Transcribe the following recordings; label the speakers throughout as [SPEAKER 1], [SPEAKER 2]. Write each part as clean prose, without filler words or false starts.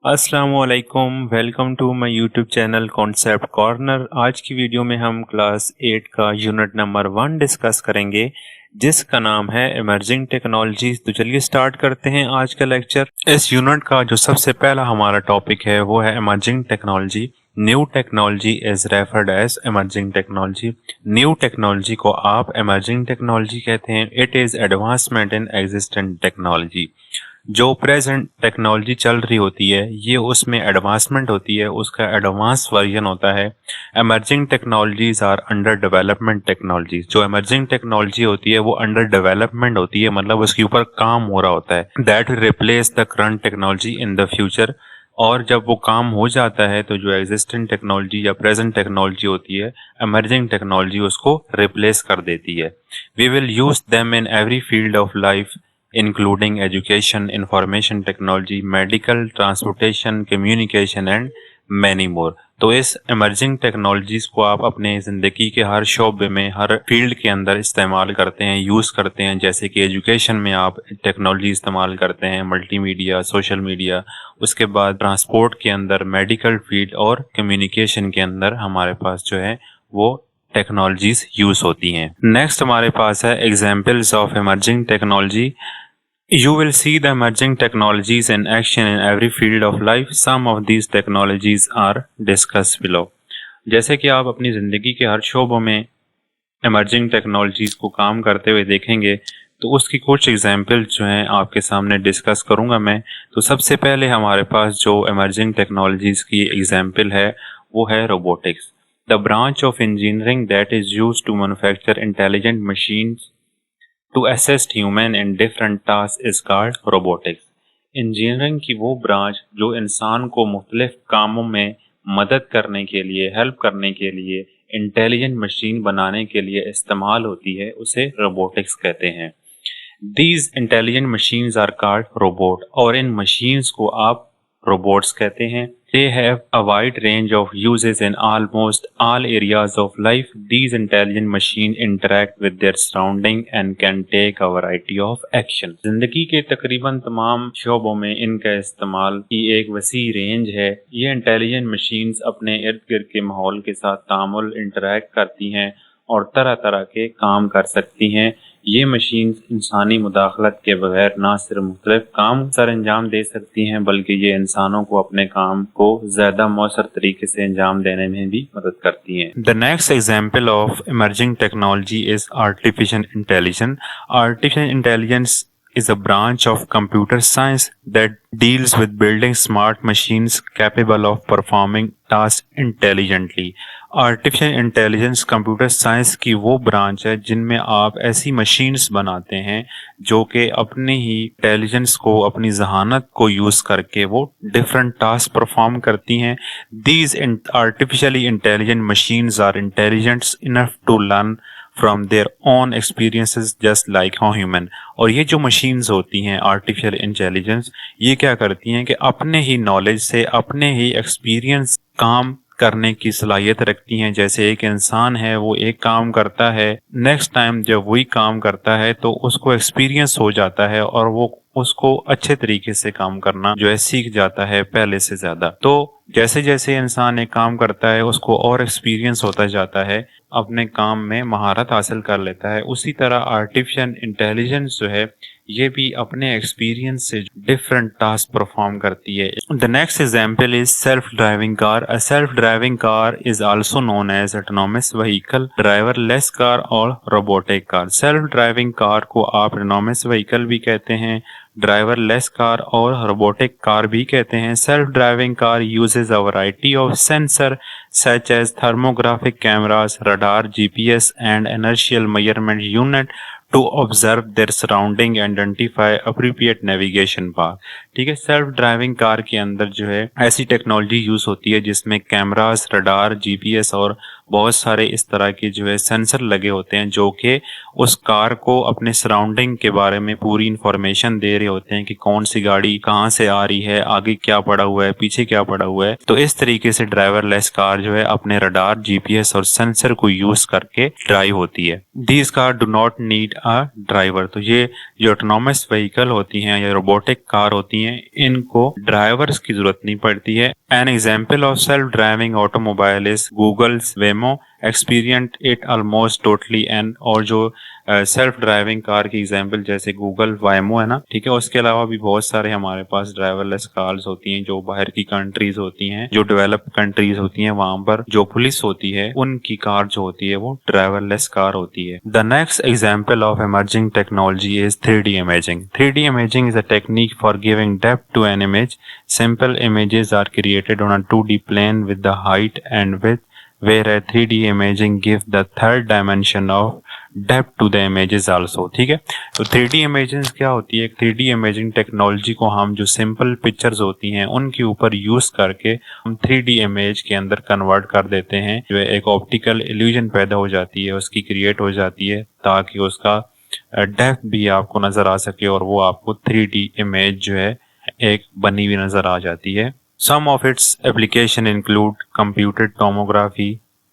[SPEAKER 1] अस्सलामुअलैकुम, welcome to my YouTube channel concept corner. आज की वीडियो में हम क्लास 8 का यूनिट नंबर 1 डिस्कस करेंगे जिसका नाम है इमर्जिंग टेक्नोलॉजीज। तो चलिए स्टार्ट करते हैं आज का लेक्चर। इस यूनिट का जो सबसे पहला हमारा टॉपिक है वो है emerging technology. New technology is referred as emerging technology. New technology को आप इमर्जिंग टेक्नोलॉजी कहते हैं। It is advancement in existent technology. जो प्रेजेंट टेक्नोलॉजी चल रही होती है ये उसमें एडवांसमेंट होती है, उसका एडवांस वर्जन होता है। Emerging technologies are under development technologies. जो एमर्जिंग टेक्नोलॉजी होती है वो अंडर डेवलपमेंट होती है, मतलब उसके ऊपर काम हो रहा होता है। That replace the current technology in the future. और जब वो काम हो जाता है तो जो एग्जिस्टिंग टेक्नोलॉजी या प्रेजेंट टेक्नोलॉजी होती है, एमर्जिंग टेक्नोलॉजी उसको रिप्लेस कर देती है। We will use them in every field of life including education, information technology, medical, transportation, communication and many more। तो इस इमर्जिंग टेक्नोलॉजीज को आप अपने ज़िंदगी के हर शोबे में, हर फील्ड के अंदर इस्तेमाल करते हैं, यूज़ करते हैं। जैसे कि एजुकेशन में आप टेक्नोलॉजी इस्तेमाल करते हैं, मल्टीमीडिया, सोशल मीडिया। उसके बाद ट्रांसपोर्ट के अंदर, मेडिकल फील्ड और कम्युनिकेशन के अंदर हमारे पास जो है वो टेक्नोलॉजीज यूज होती हैं। नेक्स्ट हमारे पास है examples of emerging technology. You will see the emerging technologies in action in every field of life. Some of these technologies are discussed below। जैसे कि आप अपनी ज़िंदगी के हर शोबों में इमर्जिंग टेक्नोलॉजीज को काम करते हुए देखेंगे, तो उसकी कुछ एग्जाम्पल जो हैं आपके सामने डिस्कस करूंगा मैं। तो सबसे पहले हमारे पास जो इमर्जिंग टेक्नोलॉजीज की एग्जाम्पल है वो है robotics. The branch of engineering that is used to manufacture intelligent machines to assist human in different task is called robotics. Engineering की वो ब्रांच जो इंसान को मुख्तलिफ कामों में मदद करने के लिए, हेल्प करने के लिए, इंटेलिजेंट मशीन बनाने के लिए इस्तेमाल होती है, उसे रोबोटिक्स कहते हैं। These intelligent machines are called robot, और इन मशीन्स को आप रोबोट्स कहते हैं। They have a wide range of uses in almost all areas of life. These intelligent machines interact with their surrounding and can take a variety of action। जिंदगी के तकरीबन तमाम शोबों में इनका इस्तेमाल की एक वसी रेंज है। ये इंटेलिजेंट मशीन्स अपने इर्द गिर्द के माहौल के साथ तामुल, इंटरेक्ट करती हैं और तरह तरह के काम कर सकती हैं। ये मशीन इंसानी मुदाखलत के बगैर ना सिर्फ मुख्तलिफ काम सर अंजाम दे सकती हैं, बल्कि ये इंसानों को अपने काम को ज़्यादा मौसर तरीके से अंजाम देने में भी मदद करती हैं। The next example of emerging technology is artificial intelligence. Artificial intelligence is a branch of computer science that deals with building smart machines capable of performing tasks intelligently। Artificial intelligence computer science की वो branch है जिनमें आप ऐसी machines बनाते हैं जो कि अपने ही इंटेलिजेंस को, अपनी जहानत को यूज़ करके वो डिफरेंट टास्क परफॉर्म करती हैं। These artificially intelligent machines are intelligent enough to learn from their own experiences just like how human. और ये जो मशीन्स होती हैं आर्टिफिशियल इंटेलिजेंस, ये क्या करती हैं कि अपने ही नॉलेज से, अपने ही एक्सपीरियंस काम करने की सलाहियत रखती हैं। जैसे एक इंसान है, वो एक काम करता है, नेक्स्ट टाइम जब वही काम करता है तो उसको एक्सपीरियंस हो जाता है और वो उसको अच्छे तरीके से काम करना जो है सीख जाता है पहले से ज़्यादा। तो जैसे जैसे इंसान एक काम करता है उसको और एक्सपीरियंस होता जाता है, अपने काम में महारत हासिल कर लेता है। उसी तरह आर्टिफिशियल इंटेलिजेंस जो है ये भी अपने एक्सपीरियंस से डिफरेंट टास्क परफॉर्म करती है। The next example is self driving car. A self driving car is also known as autonomous vehicle, driverless car और robotic car. Self driving car को आप ऑटोनोमस व्हीकल भी कहते हैं, ड्राइवरलेस कार और robotic car भी कहते हैं। Self driving car uses a variety of sensor such as thermographic cameras, radar, GPS and inertial measurement unit to observe their surrounding and identify appropriate navigation path। ठीक है, self driving car के अंदर जो है ऐसी टेक्नोलॉजी यूज होती है जिसमें कैमरास, रडार, जीपीएस और बहुत सारे इस तरह के जो है सेंसर लगे होते हैं जो कि उस कार को अपने सराउंडिंग के बारे में पूरी इंफॉर्मेशन दे रहे होते हैं कि कौन सी गाड़ी कहाँ से आ रही है, आगे क्या पड़ा हुआ है, पीछे क्या पड़ा हुआ है। तो इस तरीके से ड्राइवरलेस कार जो है अपने रडार, जीपीएस और सेंसर को यूज करके ड्राइव होती है। These car do not need a driver. तो ये जो ऑटोनॉमस व्हीकल होती हैं या रोबोटिक कार होती हैं हैं, इनको ड्राइवर्स की जरूरत नहीं पड़ती है। An example of self driving automobile is Google's Waymo experiment it almost totally end. और जो सेल्फ ड्राइविंग कार की एग्जांपल जैसे गूगल वायमो है ना, ठीक है। उसके अलावा भी बहुत सारे हमारे पास ड्राइवरलेस कार्स होती हैं जो बाहर की कंट्रीज होती हैं, जो डेवलप कंट्रीज होती हैं, वहां पर जो पुलिस होती है उनकी कार जो होती है वो ड्राइवरलेस कार होती है। The next example of emerging technology is 3D imaging. 3D imaging is a technique for giving depth to an image. Simple images are created on a 2D plane with the height and width, whereas 3D imaging gives the third dimension of depth to the images also. ठीक है, तो 3D images क्या होती है? 3D imaging technology को हम जो simple pictures होती हैं उनके ऊपर यूज करके हम 3D इमेज के अंदर कन्वर्ट कर देते हैं। जो एक ऑप्टिकल इल्यूजन पैदा हो जाती है, उसकी क्रिएट हो जाती है, ताकि उसका डेप्थ भी आपको नजर आ सके और वो आपको 3D इमेज जो है एक बनी हुई नजर आ जाती है। Some of its application include computed tomography,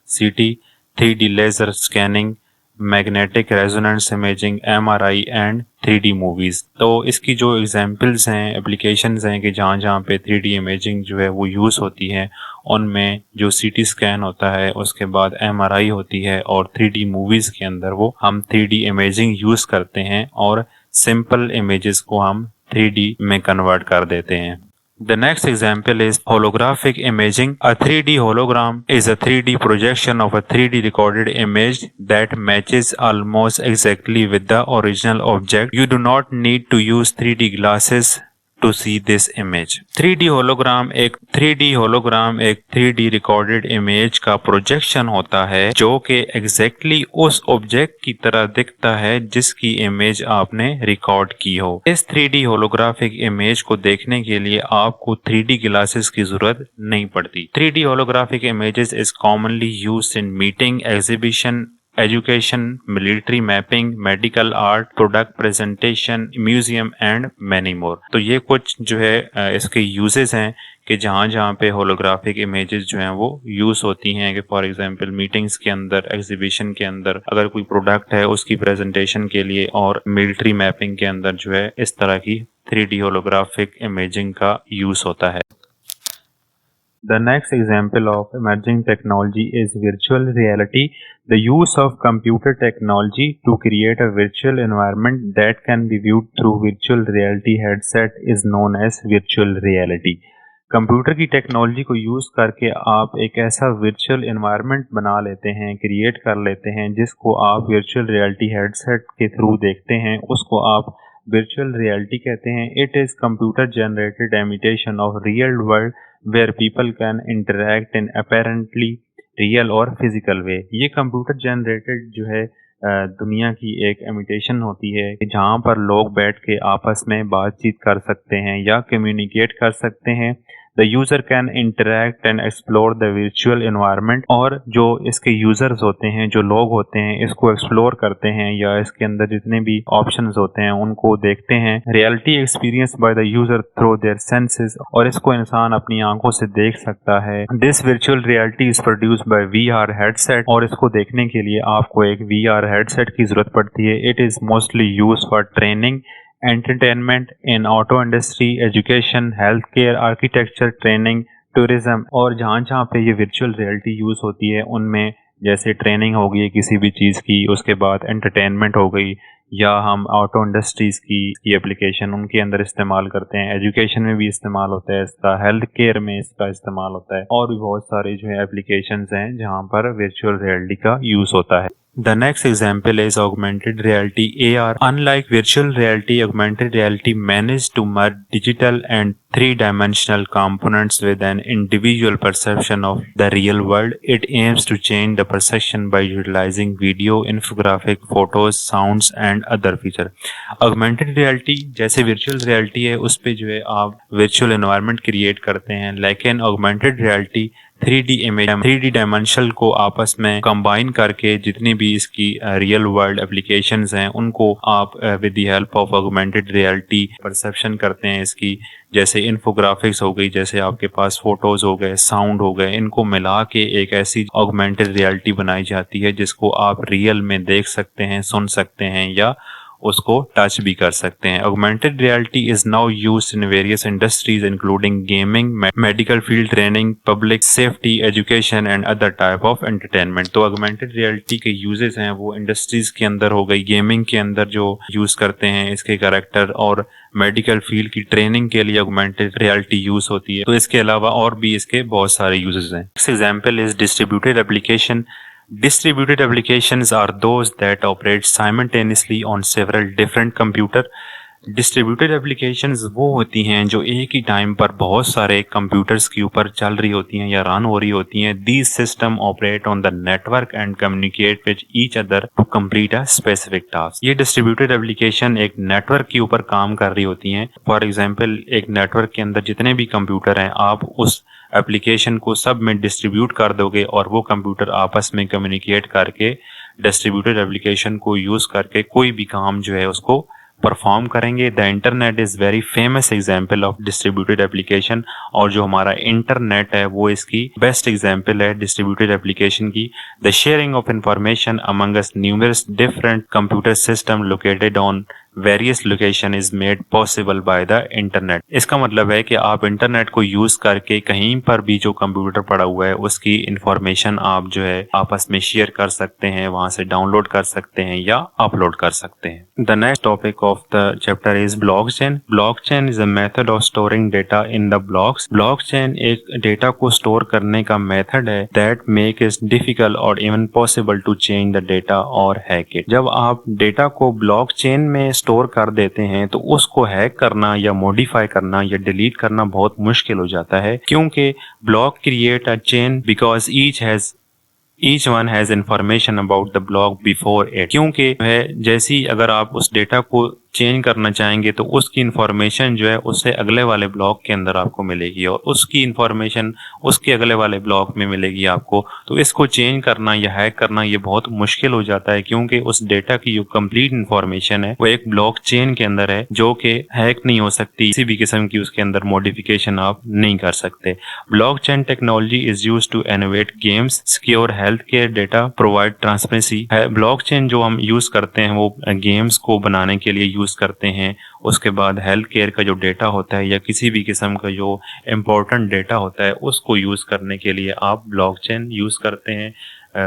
[SPEAKER 1] CT, 3D laser scanning, magnetic resonance imaging, MRI and 3D movies. तो इसकी जो एग्जांपल्स हैं, एप्लीकेशंस हैं कि जहाँ जहाँ पे 3D इमेजिंग जो है वो यूज़ होती है, उनमें जो CT स्कैन होता है, उसके बाद MRI होती है, और 3D मूवीज़ के अंदर वो हम 3D इमेजिंग यूज़ करते हैं और सिंपल इमेजेस को हम 3D में कन्वर्ट कर देते हैं। The next example is holographic imaging. A 3D hologram is a 3D projection of a 3D recorded image that matches almost exactly with the original object. You do not need to use 3D glasses to see this image. 3D hologram एक 3D recorded image का projection होता है जो कि exactly उस object की तरह दिखता है जिसकी इमेज आपने रिकॉर्ड की हो। इस 3D होलोग्राफिक इमेज को देखने के लिए आपको 3D ग्लासेस की जरूरत नहीं पड़ती। 3D holographic images is commonly used in meeting, exhibition, education, military mapping, medical art, product presentation, museum and many more. तो ये कुछ जो है इसके यूजेस हैं कि जहाँ जहाँ पे होलोग्राफिक इमेजेस जो हैं वो यूज होती हैं, कि फॉर एग्जांपल मीटिंग्स के अंदर, एग्जीबिशन के अंदर, अगर कोई प्रोडक्ट है उसकी प्रेजेंटेशन के लिए, और मिलिट्री मैपिंग के अंदर जो है इस तरह की 3D होलोग्राफिक इमेजिंग का यूज होता है। The next example of emerging technology is virtual reality. The use of computer technology to create a virtual environment that can be viewed through virtual reality headset is known as virtual reality. Computer की technology को use करके आप एक ऐसा virtual environment बना लेते हैं, create कर लेते हैं, जिसको आप वर्चुअल रियलिटी हेडसेट के थ्रू देखते हैं, उसको आप virtual reality कहते हैं। It is computer generated imitation of real world where people can interact in apparently real और physical way। ये कंप्यूटर जनरेटेड जो है दुनिया की एक इमिटेशन होती है कि जहाँ पर लोग बैठ के आपस में बातचीत कर सकते हैं या कम्युनिकेट कर सकते हैं। The user can interact and explore the virtual environment, और जो इसके यूज़र्स होते हैं, जो लोग होते हैं, इसको एक्सप्लोर करते हैं या इसके अंदर जितने भी ऑप्शंस होते हैं उनको देखते हैं। Reality experience by the user through their senses, और इसको इंसान अपनी आंखों से देख सकता है। This virtual reality is produced by VR headset, और इसको देखने के लिए आपको एक VR हेडसेट की जरूरत पड़ती है। It is mostly use for training, entertainment, in auto industry, education, health care, architecture, training, tourism. और जहाँ जहाँ पे ये वर्चुअल रियलिटी यूज़ होती है उनमें जैसे ट्रेनिंग हो गई किसी भी चीज़ की, उसके बाद एंटरटेनमेंट हो गई, या हम ऑटो इंडस्ट्रीज़ की एप्लीकेशन उनके अंदर इस्तेमाल करते हैं, एजुकेशन में भी इस्तेमाल होता है इसका, हेल्थ केयर में इसका इस्तेमाल होता है, और भी बहुत सारे जो है एप्लीकेशंस हैं जहाँ पर वर्चुअल रियलिटी का यूज़ होता है। The next example is augmented reality (AR). Unlike virtual reality, augmented reality manages to merge digital and three-dimensional components with an individual perception of the real world. It aims to change the perception by utilizing video, infographic, photos, sounds and other features. Augmented reality जैसे virtual reality है, उस पे जो है आप virtual environment create करते हैं, लेकिन augmented reality 3D image, 3D dimensional को आपस में कंबाइन करके जितनी भी इसकी रियल वर्ल्ड एप्लीकेशंस हैं उनको आप with the help of augmented reality perception करते हैं इसकी। जैसे इन्फोग्राफिक्स हो गई, जैसे आपके पास फोटोज हो गए, साउंड हो गए, इनको मिला के एक ऐसी ऑगमेंटेड रियलिटी बनाई जाती है जिसको आप रियल में देख सकते हैं, सुन सकते हैं या उसको टच भी कर सकते हैं। Augmented reality is now used in various industries including gaming, medical field, training, public safety, education and other type of entertainment. तो ऑगमेंटेड रियलिटी के यूजेस हैं वो इंडस्ट्रीज के अंदर हो गई, गेमिंग के अंदर जो यूज करते हैं इसके कैरेक्टर, और मेडिकल फील्ड की ट्रेनिंग के लिए ऑगमेंटेड रियलिटी यूज होती है। तो इसके अलावा और भी इसके बहुत सारे यूजेस हैं। Next example is distributed application. Distributed applications are those that operate simultaneously on several different computer. Distributed applications वो होती हैं जो एक ही टाइम पर बहुत सारे कंप्यूटर्स के ऊपर चल रही होती हैं या रन हो रही होती हैं। These system operate on the network and communicate with each other to complete a specific task. ये डिस्ट्रीब्यूटेड एप्लीकेशन एक नेटवर्क के ऊपर काम कर रही होती हैं। फॉर एग्जांपल, एक नेटवर्क के अंदर जितने भी कंप्यूटर हैं, आप उस एप्लीकेशन को सब में डिस्ट्रीब्यूट कर दोगे और वो कंप्यूटर आपस में कम्युनिकेट करके डिस्ट्रीब्यूटेड एप्लीकेशन को यूज करके कोई भी काम जो है उसको परफॉर्म करेंगे। The internet is very famous example of distributed application, और जो हमारा इंटरनेट है वो इसकी बेस्ट एग्जाम्पल है डिस्ट्रीब्यूटेड एप्लीकेशन की। The sharing of information Among Us numerous different computer system located on various location is made possible by the internet. इसका मतलब है कि आप इंटरनेट को यूज करके कहीं पर भी जो कंप्यूटर पड़ा हुआ है उसकी इंफॉर्मेशन आप जो है आपस में शेयर कर सकते हैं, वहां से डाउनलोड कर सकते हैं या अपलोड कर सकते हैं। The next topic of the chapter is blockchain. Blockchain is a method of storing data in the blocks. Blockchain एक डेटा को स्टोर करने का मेथड है that make it difficult or even possible to change the data or hack it. जब आप data को blockchain में store कर देते हैं तो उसको हैक करना या मॉडिफाई करना या डिलीट करना बहुत मुश्किल हो जाता है, क्योंकि block create a chain because each one has information about the block before it. क्योंकि जैसी अगर आप उस डेटा को चेंज करना चाहेंगे तो उसकी इंफॉर्मेशन जो है उससे अगले वाले ब्लॉक के अंदर आपको मिलेगी और उसकी इंफॉर्मेशन उसके अगले वाले ब्लॉक में मिलेगी आपको। तो इसको चेंज करना या हैक करना ये बहुत मुश्किल हो जाता है, क्योंकि उस डेटा की जो कंप्लीट इंफॉर्मेशन है वो एक ब्लॉक चेन के अंदर है जो कि हैक नहीं हो सकती। किसी भी किस्म की उसके अंदर मॉडिफिकेशन आप नहीं कर सकते। Blockchain technology is used to innovate games, secure health care data, provide transparency. Blockchain जो हम यूज करते हैं वो गेम्स को बनाने के लिए यूज करते हैं। उसके बाद हेल्थ केयर का जो डेटा होता है या किसी भी किस्म का जो इम्पोर्टेंट डेटा होता है उसको यूज करने के लिए आप ब्लॉकचेन यूज करते हैं।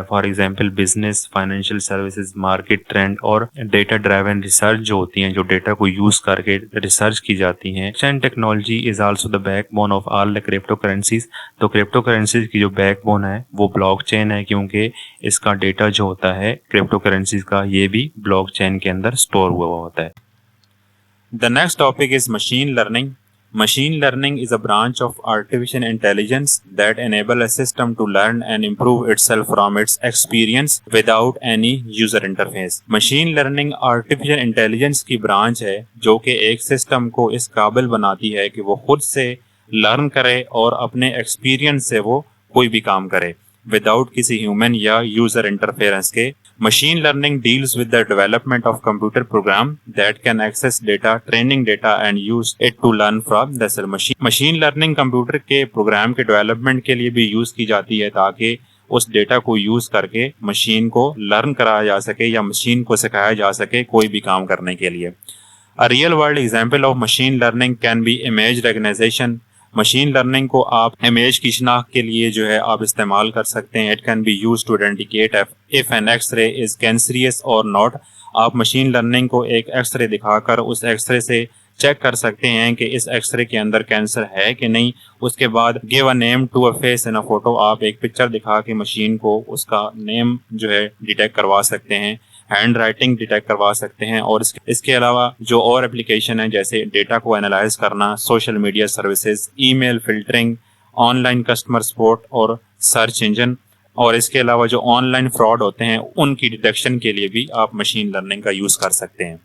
[SPEAKER 1] For example business, financial services, market trend और डेटा ड्राइवन रिसर्च जो होती हैं, जो डेटा को यूज करके रिसर्च की जाती हैं। Blockchain technology is also the backbone of all the crypto currencies. तो क्रिप्टो करेंसीज की जो बैकबोन है वो ब्लॉकचेन है, क्योंकि इसका डेटा जो होता है क्रिप्टो करेंसीज का ये भी ब्लॉकचेन के अंदर स्टोर हुआ होता है। The next topic is machine learning. Machine learning is a branch of artificial intelligence that enable a system to learn and improve itself from its experience without any user interface. Machine learning artificial intelligence की branch है जो कि एक system को इस काबिल बनाती है कि वो खुद से लर्न करे और अपने एक्सपीरियंस से वो कोई भी काम करे विदाउट किसी ह्यूमन या यूजर इंटरफेरेंस के। Machine learning deals with the development of computer program that can access data, training data and use it to learn from the cell. Machine learning computer के प्रोग्राम के development के लिए भी use की जाती है ताकि उस डेटा को यूज करके मशीन को लर्न कराया जा सके या मशीन को सिखाया जा सके कोई भी काम करने के लिए। A real world example of machine learning can be image recognition. Machine learning को आप इमेज की शनाख्त के लिए जो है आप इस्तेमाल कर सकते हैं। It can be use to identificate if an X-ray is cancerous और नॉट। आप मशीन लर्निंग को एक एक्सरे दिखाकर उस एक्सरे से चेक कर सकते हैं कि इस एक्सरे के अंदर कैंसर है कि नहीं। उसके बाद give a name to a face in a photo, आप एक पिक्चर दिखा के मशीन को उसका नेम जो है डिटेक्ट करवा सकते हैं, हैंड राइटिंग डिटेक्ट करवा सकते हैं। और इसके अलावा जो और एप्लीकेशन है जैसे डेटा को एनालाइज करना, social media services, email filtering, online customer support और सर्च इंजन, और इसके अलावा जो ऑनलाइन फ्रॉड होते हैं उनकी डिटेक्शन के लिए भी आप मशीन लर्निंग का यूज कर सकते हैं।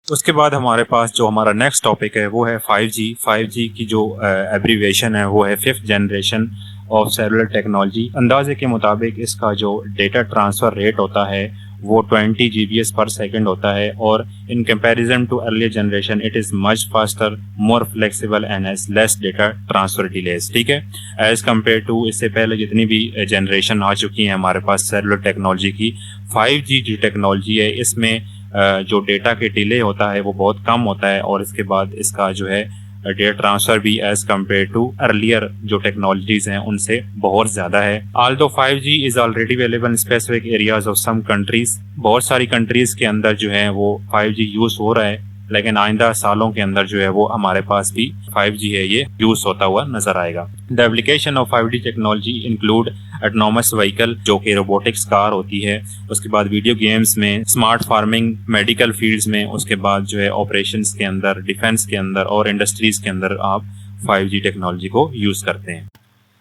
[SPEAKER 1] उसके बाद हमारे पास जो हमारा नेक्स्ट टॉपिक है वो है 5G। 5G की जो एब्रीविएशन है वो है 5th generation of cellular technology. अंदाजे के मुताबिक इसका जो डेटा ट्रांसफ़र रेट होता है वो 20 GBs पर सेकंड होता है और in comparison to earlier generation it is much faster, more flexible and has less data transfer delays. ठीक है, एज कम्पेयर टू इससे पहले जितनी भी जनरेशन आ चुकी है हमारे पास सेलुलर टेक्नोलॉजी की, 5G जो टेक्नोलॉजी है इसमें जो डेटा के डिले होता है वो बहुत कम होता है और इसके बाद इसका जो है डेटा ट्रांसफर भी एज कम्पेयर टू अर्लियर जो टेक्नोलॉजीज हैं उनसे बहुत ज्यादा है। Although 5G is already available in specific areas of some countries, बहुत सारी कंट्रीज के अंदर जो है वो 5G यूज हो रहा है, लेकिन आइंदा सालों के अंदर जो है वो हमारे पास भी 5G है ये यूज होता हुआ नजर आएगा। The application of 5G technology include autonomous vehicle जो कि रोबोटिक्स कार होती है, उसके बाद वीडियो गेम्स में, स्मार्ट फार्मिंग, मेडिकल फील्ड्स में, उसके बाद जो है ऑपरेशंस के अंदर, डिफेंस के अंदर और इंडस्ट्रीज के अंदर आप 5G टेक्नोलॉजी को यूज करते हैं।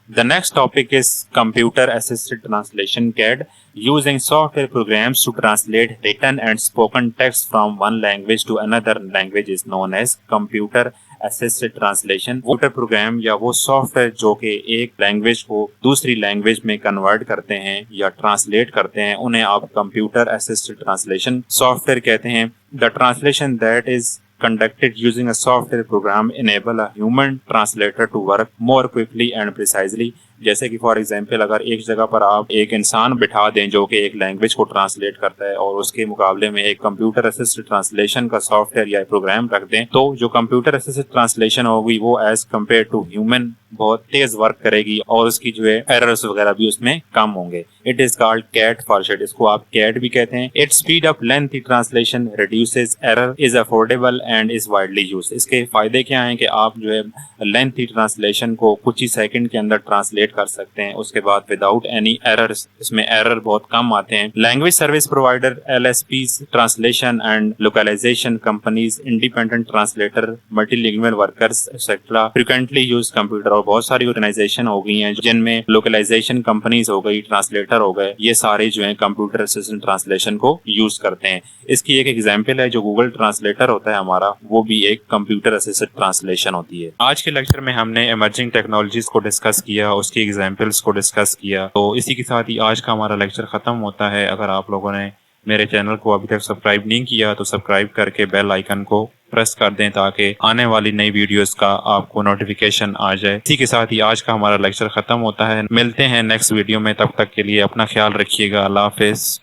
[SPEAKER 1] The next topic is computer assisted translation CAD, using software programs to translate written and spoken text from one language to another language is known as computer assisted translation। Computer program या वो software जो कि एक language को दूसरी language में convert करते हैं या ट्रांसलेट करते हैं उन्हें आप कंप्यूटर असिस्टेड ट्रांसलेशन सॉफ्टवेयर कहते हैं। The translation that is conducted using a software program enable a human translator to work more quickly and precisely। जैसे कि फॉर एग्जांपल अगर एक जगह पर आप एक इंसान बिठा दें जो कि एक लैंग्वेज को ट्रांसलेट करता है और उसके मुकाबले में एक कंप्यूटर असिस्टेड ट्रांसलेशन का सॉफ्टवेयर या प्रोग्राम रख दें, तो जो कंप्यूटर असिस्टेड ट्रांसलेशन होगी वो एज कम्पेयर टू ह्यूमन बहुत तेज वर्क करेगी और उसकी जो है एरर्स वगैरह भी उसमें कम होंगे। It is called CAT for short, इसको आप कैट भी कहते हैं। It speed up lengthy translation, reduces error, is affordable and is widely used. इसके फायदे क्या हैं कि आप जो है लेंथी ट्रांसलेशन को कुछ ही सेकंड के अंदर ट्रांसलेट कर सकते हैं, उसके बाद विदाउट एनी एरर्स, इसमें एरर बहुत कम आते हैं। Language service provider, LSPs, translation and localization companies, independent translator, multilingual workers etcetera frequently use computer. और बहुत सारी ऑर्गेनाइजेशन हो गई हैं जिनमें लोकलाइजेशन कंपनीज हो गई, ट्रांसलेटर हो गए, ये सारे जो है कंप्यूटर असिस्टेंट ट्रांसलेशन को यूज करते हैं। इसकी एक एग्जांपल है जो गूगल ट्रांसलेटर होता है हमारा, वो भी एक कंप्यूटर असिस्टेंट ट्रांसलेशन होती है। आज के लेक्चर में हमने इमर्जिंग टेक्नोलॉजीज को डिस्कस किया, उसकी एग्जांपल्स को डिस्कस किया। तो इसी के साथ ही आज का हमारा लेक्चर खत्म होता है। अगर आप लोगों ने मेरे चैनल को अभी तक सब्सक्राइब नहीं किया तो सब्सक्राइब करके बेल आइकन को प्रेस कर दें ताकि आने वाली नई वीडियोस का आपको नोटिफिकेशन आ जाए। इसी के साथ ही आज का हमारा लेक्चर खत्म होता है। मिलते हैं नेक्स्ट वीडियो में, तब तक के लिए अपना ख्याल रखिएगा। अल्लाह हाफिज।